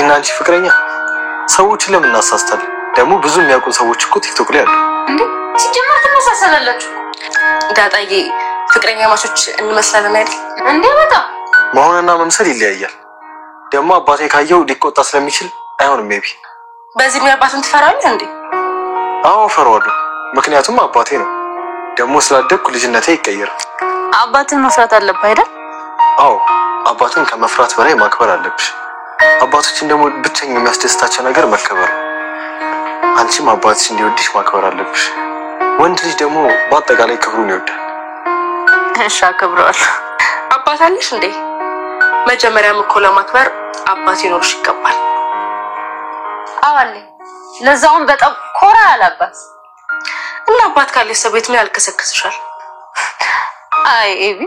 እኔና አንቺ ፍቅረኛ ሰዎችን ለምን እናሳስታለን? ደግሞ ብዙ የሚያውቁ ሰዎች እኮ ቲክቶክ ላይ አሉ። እንዴ ሲጀመር ተመሳሰላላችሁ። ዳጣዬ ፍቅረኛ ማቾች እንመስላለን አይደል? እንዴ በጣም መሆንና መምሰል ይለያያል። ደግሞ አባቴ ካየው ሊቆጣ ስለሚችል አይሆንም። ሜቢ በዚህ አባትን ትፈራለህ እንዴ? አዎ ፈራዋለሁ። ምክንያቱም አባቴ ነው። ደግሞ ስላደግኩ ልጅነቴ ይቀየራል። አባትን መፍራት አለብህ አይደል? አዎ አባትን ከመፍራት በላይ ማክበር አለብሽ። አባቶችን ደግሞ ብቸኛ የሚያስደስታቸው ነገር መከበር ነው። አንቺም አባትሽ እንዲወድሽ ማክበር አለብሽ። ወንድ ልጅ ደግሞ በአጠቃላይ ክብሩን ይወዳል። እሺ አከብረዋለሁ። አባት አለሽ እንዴ? መጀመሪያም እኮ ለማክበር አባት ይኖርሽ ይገባል። አዋለ ለዛውን በጣም ኮራ ያለባት እና አባት ካለሽ ሰው ቤት ምን ያልከሰከስሻል? አይ ኤቢ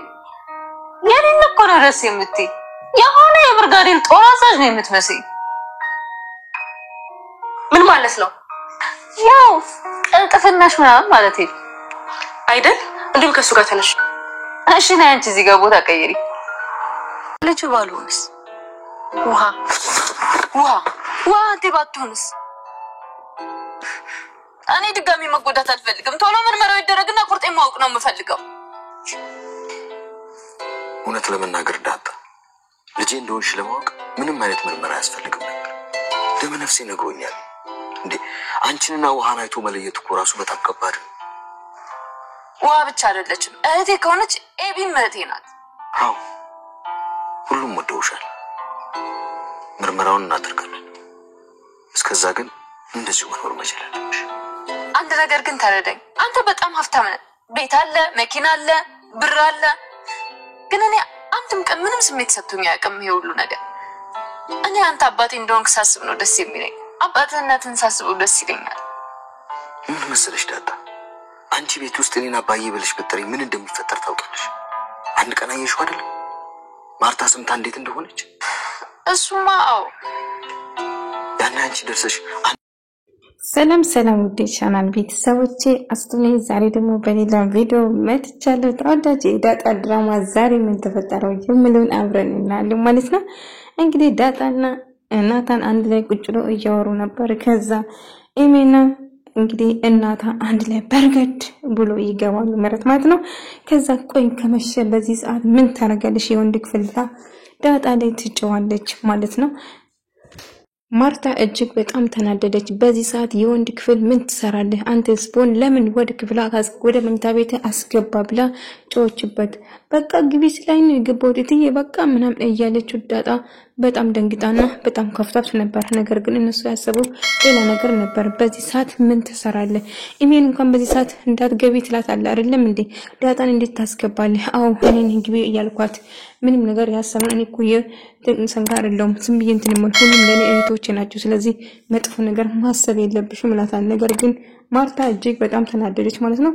የኔን እኮ ነው ደስ የምትይ። የሆነ የብርጋዴር ጦር አዛዥ ነው የምትመስይ። ምን ማለት ነው? ያው ቅልጥፍናሽ ምናምን ማለት አይደል? እንዴም ከሱ ጋር ተነሽ። እሺ ነይ አንቺ እዚህ ጋር ቦታ ቀይሪ። ልጅ ባሉንስ ውሃ ባትሆንስ? እኔ ድጋሚ መጎዳት አልፈልግም። ቶሎ ምርመራው ይደረግና ቁርጤን ማወቅ ነው የምፈልገው። እውነት ለመናገር ዳጣ ልጄ እንደሆንሽ ለማወቅ ምንም አይነት ምርመራ አያስፈልግም ነበር። ደም ነፍሴ ነግሮኛል። እንዴ አንቺንና ውሃን አይቶ መለየት እኮ ራሱ በጣም ከባድ ነው። ውሃ ብቻ አይደለችም እህቴ ከሆነች ኤቢም እህቴ ናት። አዎ ሁሉም ወደውሻል። ምርመራውን እናደርጋለን። እስከዛ ግን እንደዚሁ መኖር መቻል አለብሽ። አንድ ነገር ግን ተረዳኝ። አንተ በጣም ሀብታም ነህ። ቤት አለ፣ መኪና አለ፣ ብር አለ። ግን እኔ አንድም ቀን ምንም ስሜት ሰጥቶኝ አያውቅም ይሄ ሁሉ ነገር። እኔ አንተ አባቴ እንደሆንክ ሳስብ ነው ደስ የሚለኝ። አባትነትን ሳስበው ደስ ይለኛል። ምን መሰለሽ ዳጣ አንቺ ቤት ውስጥ እኔና አባዬ ብለሽ ብትጠሪኝ ምን እንደሚፈጠር ታውቂያለሽ? አንድ ቀን አየሽው አይደል? ማርታ ስምታ እንዴት እንደሆነች። እሱማ አዎ ያኔ አንቺ ደርሰሽ ሰላም ውዴ ቻናል ቤተሰቦቼ አስተውለኝ። ዛሬ ደግሞ በሌላ ቪዲዮ መጥቻለሁ። ተወዳጅ የዳጣ ድራማ ዛሬ ምን ተፈጠረው የሚለውን አብረን እናያለን ማለት ነው። እንግዲህ ዳጣና ናታን አንድ ላይ ቁጭ ብለው እያወሩ ነበር። ከዛ ኤሜና እንግዲህ እናታ አንድ ላይ በርገድ ብሎ ይገባሉ ማለት ነው። ከዛ ቆይ ከመሸ በዚህ ሰዓት ምን ታረጋለሽ? የወንድ ክፍል ዳጣ ላይ ትጨዋለች ማለት ነው። ማርታ እጅግ በጣም ተናደደች። በዚህ ሰዓት የወንድ ክፍል ምን ትሰራለህ? አንተስ ቦን ለምን ወደ ክፍል ወደ መኝታ ቤት አስገባ ብላ ጮችበት። በቃ ግቢ ስላይን ግቦት እትዬ በቃ ምናምን እያለች ዳጣ በጣም ደንግጣና በጣም ከፍታት ነበር። ነገር ግን እነሱ ያሰቡ ሌላ ነገር ነበር። በዚህ ሰዓት ምን ትሰራለህ? ኢሜን እንኳን በዚህ ሰዓት እንዳትገቢ ትላታለህ አይደለም እንዴ? ዳጣን እንዴት ታስገባለህ? አዎ እኔን ግቢ እያልኳት ምንም ነገር ያሰማኝ እኮ የሰንጋር አይደለም። ዝም ብዬ እንትን ምን ሁሉም ለኔ እህቶቼ ናቸው። ስለዚህ መጥፎ ነገር ማሰብ የለብሽም እላታለሁ። ነገር ግን ማርታ እጅግ በጣም ተናደደች ማለት ነው።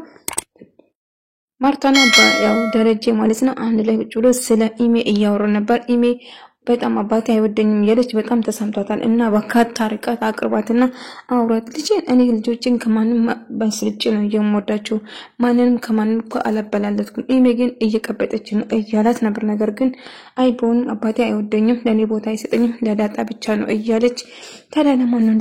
ማርታና ያው ደረጀ ማለት ነው አንድ ላይ ቁጭ ብሎ ስለ ኢሜ እያወሩ ነበር። ኢሜ በጣም አባቴ አይወደኝም ያለች በጣም ተሰምቷታል። እና በካታ ርቀት አቅርባትና አውራት ልጅ እኔ ልጆችን ከማንም በስልጭ ነው የምወዳቸው። ማንንም ከማንም እኮ አላበላለጥኩም። ኢሜ ግን እየቀበጠች ነው እያላት ነበር። ነገር ግን አይቦን አባቴ አይወደኝም፣ ለኔ ቦታ አይሰጠኝም፣ ለዳጣ ብቻ ነው እያለች ተላላማን ነው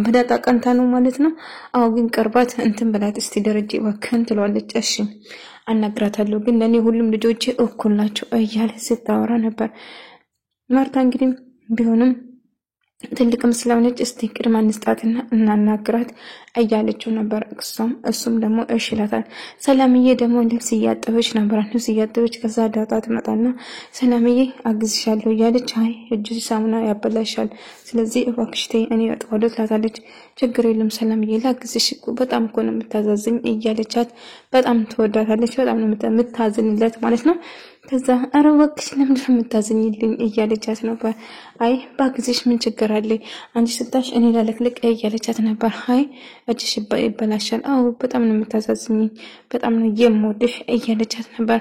በዳጣ ቀንታ ነው ማለት ነው። አው ግን ቀርባት እንትን በላት እስቲ ደረጀ ባከን ትሏለች። እሺ አናግራታለሁ ግን ለኔ ሁሉም ልጆቼ እኩል ናቸው እያለ ስታወራ ነበር። ማርታ እንግዲህ ቢሆንም ትልቅም ስለሆነች እስቲ ቅድማ እንስጣትና እናናግራት እያለችው ነበር። እሱም ደግሞ እሺ ይላታል። ሰላምዬ ደግሞ ልብስ እያጠበች ነበር። ልብስ እያጠበች ከዛ ዳጣ ትመጣና ሰላምዬ አግዝሻለሁ እያለች አይ እጅሽ ሳሙና ያበላሻል ስለዚህ እባክሽ ተይ እኔ አጥፋለሁ ትላታለች። ችግር የለም ሰላምዬ ላግዝሽ እኮ በጣም እኮ ነው የምታዛዝኝ እያለቻት በጣም ተወዳታለች። በጣም ነው የምታዝንለት ማለት ነው። ከዛ አረ እባክሽ ለምን የምታዝኝልኝ እያለቻት ነበር። አይ ባግዝሽ ምን ችግር አለ አንቺ ስታሽ እኔ ላለክልክ እያለቻት ነበር። አይ እጅሽ ይበላሻል አው በጣም ነው የምታሳዝኝ በጣም ነው የምወድሽ እያለቻት ነበር።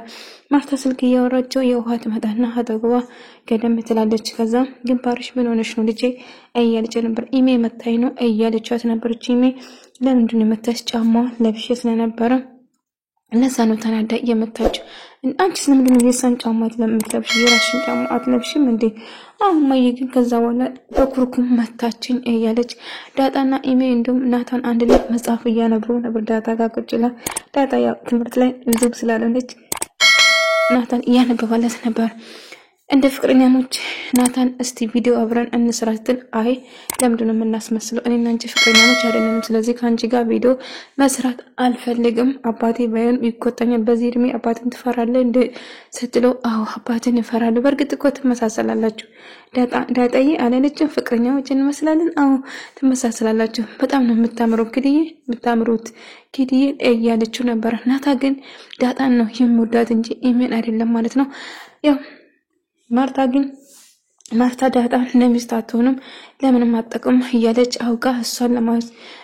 ማርታ ስልክ እያወራቸው የውሃ ትመጣና አጠገቧ ገደም ትላለች። ከዛ ግንባርሽ ምን ሆነሽ ነው ልጄ እያለች ነበር። ኢሜ መታይ ነው እያለቻት ነበር። ኢሜ ለምንድን ነው መታሽ? ጫማ ለብሼ ስለነበረ እነዛ ነው ተናዳ የመታች አንቺ ስለምንድነው የሰን ጫማ ለምትለብሽ የራስሽን ጫማ አትለብሽም እንዴ አሁን ማየግን ከዛ በኋላ በኩርኩም መታችኝ እያለች ዳጣና ኢሜ እንደም ናታን አንድ ላይ መጽሐፍ እያነበሩ ነበር ዳጣ ጋር ቁጭላ ዳጣ ያው ትምህርት ላይ ዝም ስላለች ናታን እያነበባለት ነበር እንደ ፍቅረኛሞች ናታን እስቲ ቪዲዮ አብረን እንስራትን አይ ለምንድነው የምናስመስለው እኔና አንቺ ፍቅረኛሞች አይደለም ስለዚህ ካንቺ ጋር ቪዲዮ መስራት አልፈልግም አባቴ ባይሆን ይቆጣኛል በዚህ እድሜ አባቴን ትፈራለህ እንደ ስትለው አዎ አባቴን እፈራለሁ በርግጥ እኮ ትመሳሰላላችሁ ዳጣዬ አለልጅን ፍቅረኛሞች እንመስላለን አዎ ትመሳሰላላችሁ በጣም ነው የምታምሩት ኪዲዬ እያለችው ነበር ናታ ግን ዳጣን ነው የሚወዳት እንጂ ኢሜን አይደለም ማለት ነው ያው ማርታ ዳጣ ለሚስት አትሆንም ለምንም አጠቅም እያለች አውቃ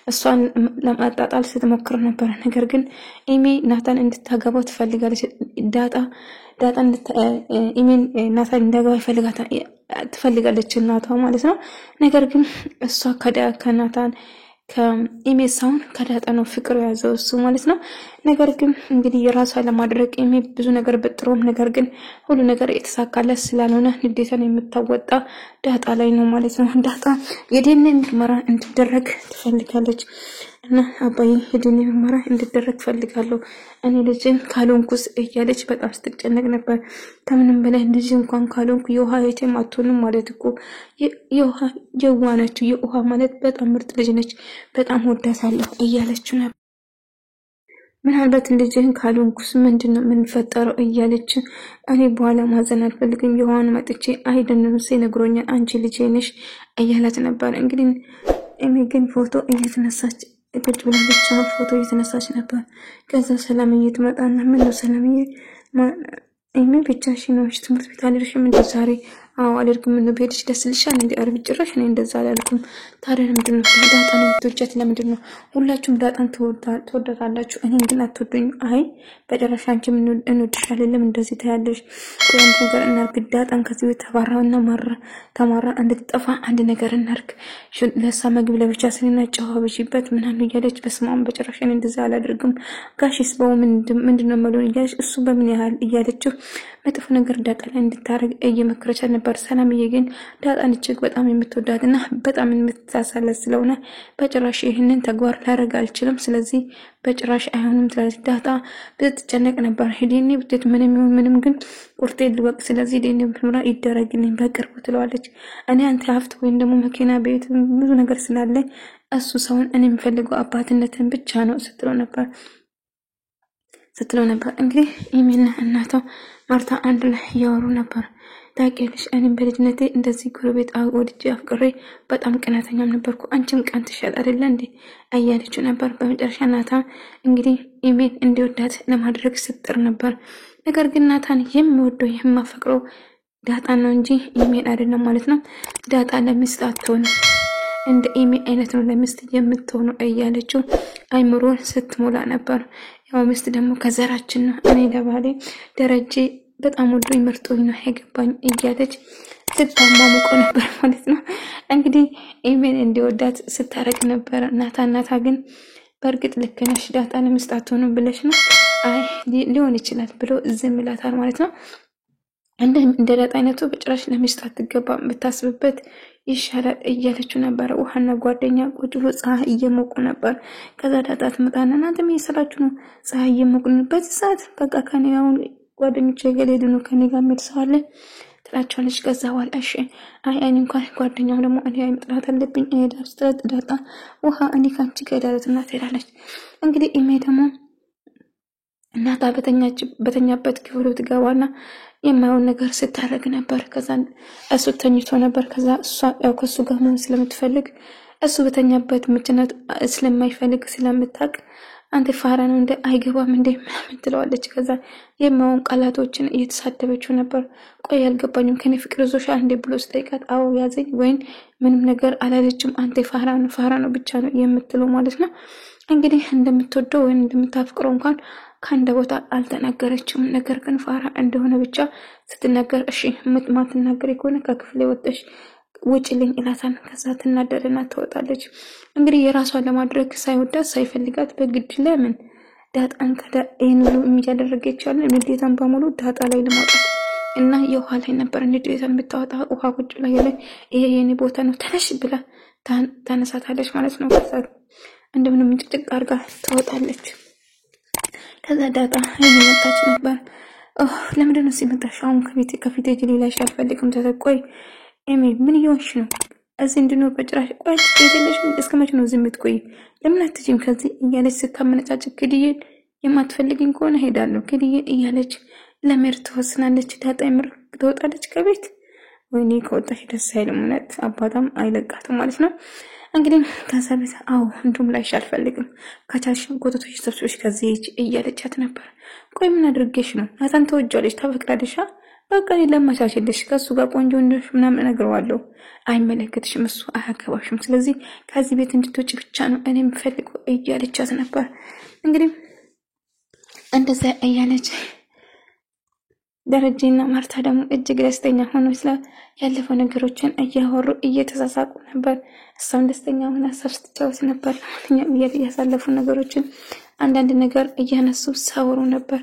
እሷን ለማጣጣል ስትሞክር ነበር ነገር ግን ኢሜ ናታን እንድታገባው ትፈልጋለች ዳጣ ኢሜን ናታን እንዲያገባ ትፈልጋለች እናቷ ማለት ነው ነገር ግን እሷ ከናታን ከኢሜሳውን ከዳጣ ነው ፍቅር ያዘው እሱ ማለት ነው ነገር ግን እንግዲህ የራሷ ለማድረግ ኢሜ ብዙ ነገር በጥሩም ነገር ግን ሁሉ ነገር የተሳካለት ስላልሆነ ንዴቷን የምታወጣ ዳጣ ላይ ነው ማለት ነው ዳጣ የዲኤንኤ ምርመራ እንዲደረግ ትፈልጋለች እና አባዬ የዲኤንኤ ምርመራ እንዲደረግ ፈልጋለሁ እኔ ልጅን ካልሆንኩስ እያለች በጣም ስትጨነቅ ነበር ከምንም በላይ ልጅ እንኳን ካልሆንኩ የውሃ የቴም አትሆንም ማለት እኮ የውሃ የዋነች የውሃ ማለት በጣም ምርጥ ልጅ ነች በጣም ወዳታለሁ እያለች ነበር ምናልባት ልጅን ካልሆንኩስ ምንድነው ምን ፈጠረው እያለች እኔ በኋላ ማዘን አልፈልግም የውሃን መጥቼ አይደለም ሲነግሮኛል አንቺ ልጅ ነሽ እያላት ነበር እንግዲህ እኔ ግን ፎቶ እየተነሳች እግድ ብላ ብቻ ፎቶ እየተነሳች ነበር ከዛ ሰላምዬ ትመጣና ምን ነው ሰላምዬ እኔ ብቻሽን ነው ትምህርት ቤት አልሄድሽም እንደ ዛሬ አዎ አልሄድኩም ነው በሄድሽ ደስ ልሻል እንደ አርብ ጭራሽ እኔ እንደዛ አላልኩም ታዲያ ምንድነው ዳጣን ትወጃት ለምንድነው ሁላችሁም ዳጣን ትወዳታላችሁ እኔን ግን አትወዱኝ አይ በጭራሽ አንቺ ምን እንወድሻለን ለምን እንደዚህ ታያለሽ ቆንጆ ነገር እናርግ ዳጣን ከዚህ ቤት ተባራውና ተማራ እንድትጠፋ አንድ ነገር እናርግ ለሳ ምግብ ለብቻ ስለና ጫዋብሽበት ምናምን እያለች በስማም በጭራሽ እኔ እንደዛ አላደርግም ጋሽስ ባው ምንድነው መሎን እያለች እሱ በምን ያህል እያለች መጥፎ ነገር ዳጣ ላይ እንድታረግ እየመከረቻት ነበር ሰላምዬ ግን ዳጣን እጅግ በጣም የምትወዳትና በጣም የምትሳሳለት ስለሆነ በጭራሽ ይሄንን ተግባር ላደርግ አልችልም ስለዚህ በጭራሽ አይሆንም ትላለች ዳጣ ብትጨነቅ ነበር ሄዲኒ ብትት ምንም ግን ቁርጤ ልወቅ ስለዚህ ዲኒ ምራ ይደረግልኝ በቅርቡ ትለዋለች እኔ አንተ ሀብት ወይም ደግሞ መኪና ቤት ብዙ ነገር ስላለ እሱ ሰውን እኔ የምፈልገው አባትነትን ብቻ ነው ስትለው ነበር እንግዲህ ኢሜና እናቷ ማርታ አንድ ላይ ያወሩ ነበር ታውቂያለሽ እኔም በልጅነቴ እንደዚህ ጎረቤት ወድጄ አፍቅሬ በጣም ቀናተኛም ነበርኩ አንቺም ቀን ትሻል አይደለ እንዴ አያለች ነበር በመጨረሻ ናታን እንግዲህ ኢሜን እንዲወዳት ለማድረግ ስትጥር ነበር ነገር ግን ናታን የሚወደው የማፈቅረው ዳጣ ነው እንጂ ኢሜን አይደለም ማለት ነው ዳጣ ለሚስት አትሆን እንደ ኢሜ አይነት ነው ለሚስት የምትሆነው እያለችው አይምሮን ስትሞላ ነበር ያው ሚስት ደግሞ ከዘራችን ነው እኔ ለባሌ ደረጀ በጣም ወዶኝ መርጦኝ ነው ያገባኝ እያለች ስትማሙቆ ነበር ማለት ነው እንግዲህ ኢሜን እንዲወዳት ስታረቅ ነበር ናታ ግን በርግጥ ልክ ነሽ ዳጣ ለሚስት አትሆንም ብለሽ ነው አይ ሊሆን ይችላል ብሎ ዝም ይላታል ማለት ነው እንደ ዳጣ አይነቱ በጭራሽ ለሚስት አትገባም ብታስብበት ይሻላል እያለችው ነበር ውሃና ጓደኛ ቁጭ ብሎ ፀሐይ እየሞቁ ነበር ከዛ ዳጣ ትመጣና እናንተም እየሰራችሁ ነው ፀሐይ እየሞቁንበት ሰዓት በቃ ከኔው ጓደኞቼ ገሌዱ ነው ከኔ ጋር ምትሰዋለ ትላቻለች ከዛ በኋላ እሺ አይ እንኳን ጓደኛው ደግሞ እኔ መጥራት አለብኝ እኔ ዳጣ ውሃ እኔ ካንቺ ገዳለትና ትላለች እንግዲህ ኢሜ ደግሞ እናታ በተኛበት ክፍሉ ትገባና የማይሆን ነገር ስታረግ ነበር ከዛ እሱ ተኝቶ ነበር ከዛ እሷ ያው ከሱ ጋር መሆን ስለምትፈልግ እሱ በተኛበት ምክንያት ስለማይፈልግ ስለምታቅ አንተ ፋራ ነው እንደ አይገባም እንደ ምናምን ትለዋለች ከዛ የማይሆን ቃላቶችን እየተሳደበችው ነበር ቆይ ያልገባኝም ከኔ ፍቅር ዞሻል እንደ ብሎ ስጠይቃት አዎ ያዘኝ ወይን ምንም ነገር አላለችም አንተ ፋራ ነው ብቻ ነው የምትለው ማለት ነው እንግዲህ እንደምትወደው ወይ እንደምታፍቅረው እንኳን ካንደ ቦታ አልተናገረችም ነገር ግን ፋራ እንደሆነ ብቻ ስትናገር እሺ ማትናገር ይኮነ ከክፍሌ ወጥተሽ ውጭልኝ ኢላታን ከዛ ትናደደና ትወጣለች እንግዲህ የራሷን ለማድረግ ሳይወዳት ሳይፈልጋት በግድ ለምን ዳጣን ከዳኤን ሁሉ የሚያደርገች ያለ ንዴታን በሙሉ ዳጣ ላይ ለማውጣት እና የውሃ ላይ ነበር ንዴታን ብታወጣ ውሃ ቁጭ ላይ ያለ ይሄ የኔ ቦታ ነው ተነሽ ብላ ታነሳታለች ማለት ነው። ከዛ እንደምንም ጥቅጥቅ አድርጋ ትወጣለች። ከዛ ዳጣ እየመጣች ነበር። ለምንድን ነው ሲመጣሽ? አሁን ከፊቴ ሌላሽ አልፈልግም። ተቆይ ኤሚ ምን ይሆንሽ ነው? እዚህ እንድኖር በጭራሽ ቆይ ትሄደለሽ? እስከመቼ ነው ዝም የምትቆይ? ለምን አትጂም ከዚህ እያለች ስታመነጫጭ ግድዬን የማትፈልግኝ ከሆነ ሄዳለሁ ግድዬን እያለች ለምር ትወስናለች። ዳጣ ምር ትወጣለች ከቤት። ወይኔ ከወጣሽ ደስ አይልም። እውነት አባታም አይለቃትም ማለት ነው። እንግዲህ ከዛ ቤት እንዱም ላይሽ አልፈልግም ከቻልሽ ጎቶቶች ሰብስበሽ ከዚህ እያለቻት ነበር። ቆይ ምን አድርገሽ ነው? ናታን ተወጃለሽ ታፈቅራለሽ? በቃ ለማቻችልሽ ከሱ ጋር ቆንጆ እንደሽ ምናምን እነግረዋለሁ። አይመለከትሽም፣ እሱ አያገባሽም። ስለዚህ ከዚህ ቤት እንድትወጪ ብቻ ነው እኔ የምፈልገው እያለቻት ነበር። እንግዲህ እንደዛ እያለች ደረጀና ማርታ ደግሞ እጅግ ደስተኛ ሆኖ ያለፈው ነገሮችን እያወሩ እየተሳሳቁ ነበር። እሷም ደስተኛ ሆና ስትጫወት ነበር። ለማንኛውም ያሳለፉ ነገሮችን አንዳንድ ነገር እያነሱ ሳወሩ ነበር።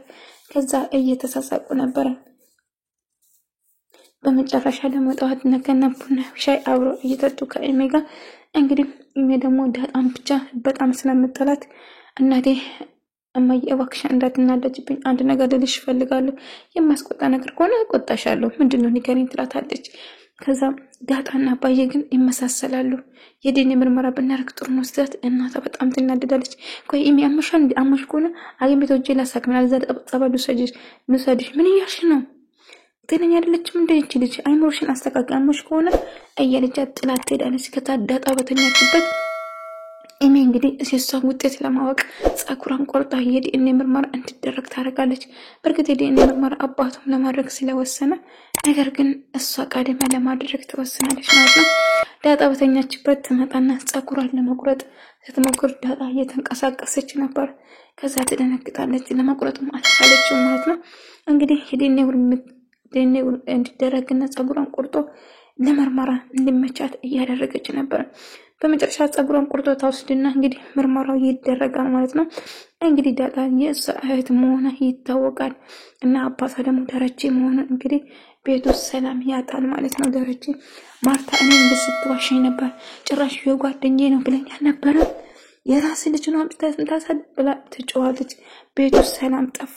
ከዛ እየተሳሳቁ ነበር። በመጨረሻ ደግሞ ጠዋት ነገና ቡና ሻይ አብሮ እየጠጡ ከኤሜ ጋር እንግዲህ ኤሜ ደግሞ ዳጣም ብቻ በጣም ስለምጠላት እናቴ እማዬ እባክሽ እንዳትናደጅብኝ አንድ ነገር ልልሽ እፈልጋለሁ። የማስቆጣ ነገር ከሆነ እቆጣሻለሁ። ምንድነው ንገሪኝ ትላታለች። ከዛ ዳጣና አባዬ ግን ይመሳሰላሉ። የዲኤንኤ ምርመራ ብናደርግ ጥሩ ነው ስትላት እናቷ በጣም ትናደዳለች። ቆይ ኤሜ አሞሽ ከሆነ ሐኪም ቤት ወጄ ላሳክም ጸበል ልውሰድሽ። ምን እያልሽ ነው? ጤነኛ አይደለችም እንዴ እቺ ልጅ? አይምሮሽን አስተካክል። አሞሽ ከሆነ እያለቻት ጥላት ትሄዳለች። ከዛ ዳጣ በተኛችበት ኤሜ እንግዲህ እሷን ውጤት ለማወቅ ጸጉሯን ቆርጣ የዲኤንኤ ምርመራ እንዲደረግ ታደርጋለች። በርግጥ የዲኤንኤ ምርመራ አባቱም ለማድረግ ስለወሰነ ነገር ግን እሷ ቀድማ ለማድረግ ትወስናለች ማለት ነው። ዳጣ በተኛችበት ትመጣና ጸጉሯን ለመቁረጥ ስትሞክር ዳጣ እየተንቀሳቀሰች ነበር። ከዛ ትደነግጣለች። ለመቁረጥም አልቻለችም ማለት ነው። እንግዲህ የዲኤንኤ እንዲደረግና ጸጉሯን ቆርጦ ለምርመራ እንዲመቻት እያደረገች ነበር። በመጨረሻ ጸጉሯን ቆርጦ ታውስድና እንግዲህ ምርመራው ይደረጋል ማለት ነው። እንግዲህ ዳጣ የእሷ እህት መሆኗ ይታወቃል እና አባቷ ደግሞ ደረጀ መሆኑ እንግዲህ ቤቱ ሰላም ያጣል ማለት ነው። ደረጀ ማርታ እኔ እንደስትዋሽኝ ነበር ጭራሽ የጓደኛዬ ነው ብለኛል ነበር የራስ ልጅ ነው አምጥታ ብላ ትጮኻለች። ቤቱ ሰላም ጠፋ።